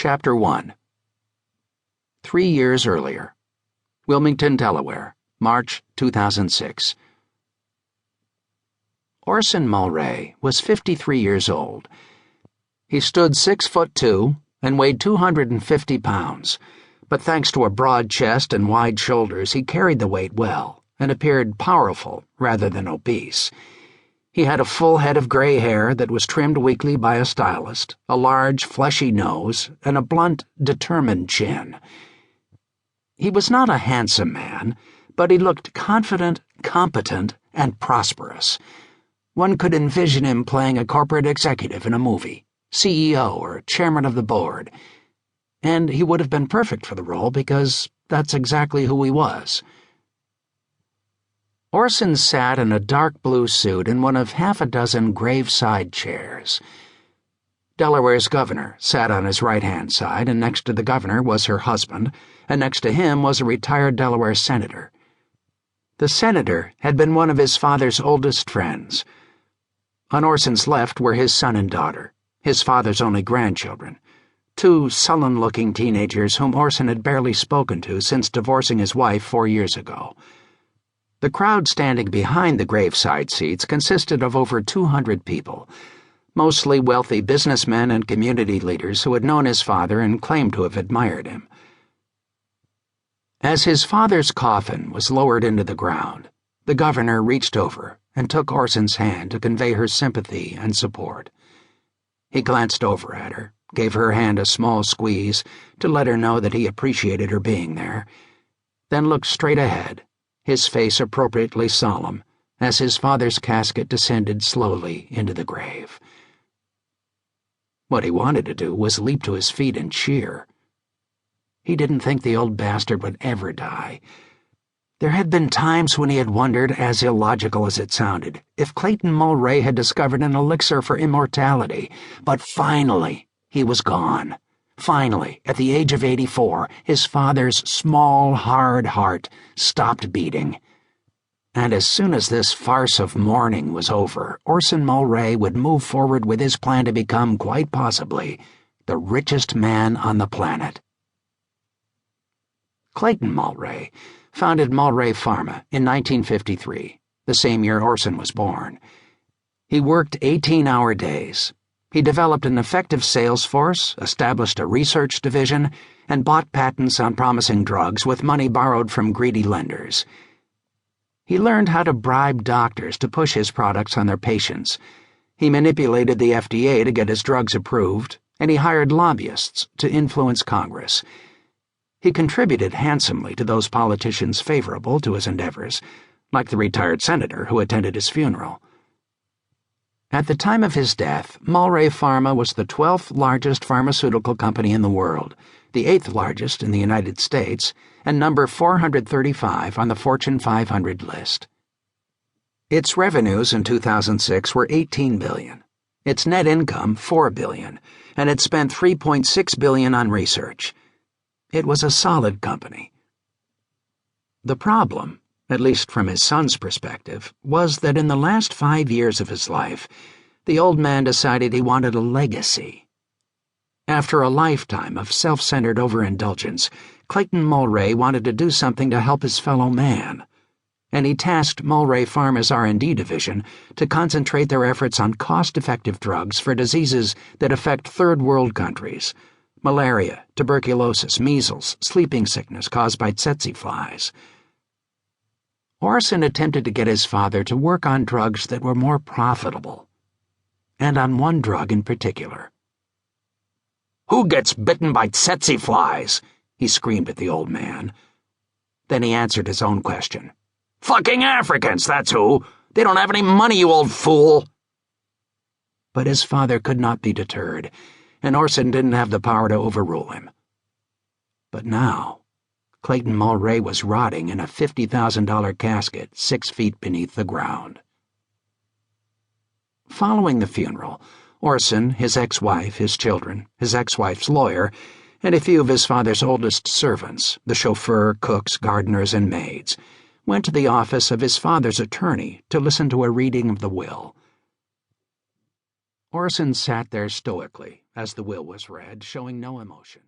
Chapter 1. 3 years earlier. Wilmington, Delaware, March 2006. Orson Mulray was 53 years old. He stood 6'2" and weighed 250 pounds, but thanks to a broad chest and wide shoulders, he carried the weight well and appeared powerful rather than obese. He had a full head of gray hair that was trimmed weekly by a stylist, a large, fleshy nose, and a blunt, determined chin. He was not a handsome man, but he looked confident, competent, and prosperous. One could envision him playing a corporate executive in a movie, CEO or chairman of the board. And he would have been perfect for the role because that's exactly who he was. Orson sat in a dark blue suit in one of half a dozen graveside chairs. Delaware's governor sat on his right-hand side, and next to the governor was her husband, and next to him was a retired Delaware senator. The senator had been one of his father's oldest friends. On Orson's left were his son and daughter, his father's only grandchildren, two sullen-looking teenagers whom Orson had barely spoken to since divorcing his wife 4 years ago. The crowd standing behind the graveside seats consisted of over 200 people, mostly wealthy businessmen and community leaders who had known his father and claimed to have admired him. As his father's coffin was lowered into the ground, the governor reached over and took Orson's hand to convey her sympathy and support. He glanced over at her, gave her hand a small squeeze to let her know that he appreciated her being there, then looked straight ahead, his face appropriately solemn, as his father's casket descended slowly into the grave. What he wanted to do was leap to his feet and cheer. He didn't think the old bastard would ever die. There had been times when he had wondered, as illogical as it sounded, if Clayton Mulray had discovered an elixir for immortality, but finally he was gone. Finally, at the age of 84, his father's small, hard heart stopped beating. And as soon as this farce of mourning was over, Orson Mulray would move forward with his plan to become, quite possibly, the richest man on the planet. Clayton Mulray founded Mulray Pharma in 1953, the same year Orson was born. He worked 18-hour days. He developed an effective sales force, established a research division, and bought patents on promising drugs with money borrowed from greedy lenders. He learned how to bribe doctors to push his products on their patients. He manipulated the FDA to get his drugs approved, and he hired lobbyists to influence Congress. He contributed handsomely to those politicians favorable to his endeavors, like the retired senator who attended his funeral. At the time of his death, Mulray Pharma was the 12th largest pharmaceutical company in the world, the 8th largest in the United States, and number 435 on the Fortune 500 list. Its revenues in 2006 were $18 billion, its net income $4 billion, and it spent $3.6 billion on research. It was a solid company. The problem, at least from his son's perspective, was that in the last 5 years of his life, the old man decided he wanted a legacy. After a lifetime of self-centered overindulgence, Clayton Mulray wanted to do something to help his fellow man, and he tasked Mulray Pharma's R&D division to concentrate their efforts on cost-effective drugs for diseases that affect third-world countries: malaria, tuberculosis, measles, sleeping sickness caused by tsetse flies. Orson attempted to get his father to work on drugs that were more profitable, and on one drug in particular. "Who gets bitten by tsetse flies?" he screamed at the old man. Then he answered his own question. "Fucking Africans, that's who! They don't have any money, you old fool!" But his father could not be deterred, and Orson didn't have the power to overrule him. But now, Clayton Mulray was rotting in a $50,000 casket 6 feet beneath the ground. Following the funeral, Orson, his ex-wife, his children, his ex-wife's lawyer, and a few of his father's oldest servants, the chauffeur, cooks, gardeners, and maids, went to the office of his father's attorney to listen to a reading of the will. Orson sat there stoically as the will was read, showing no emotion.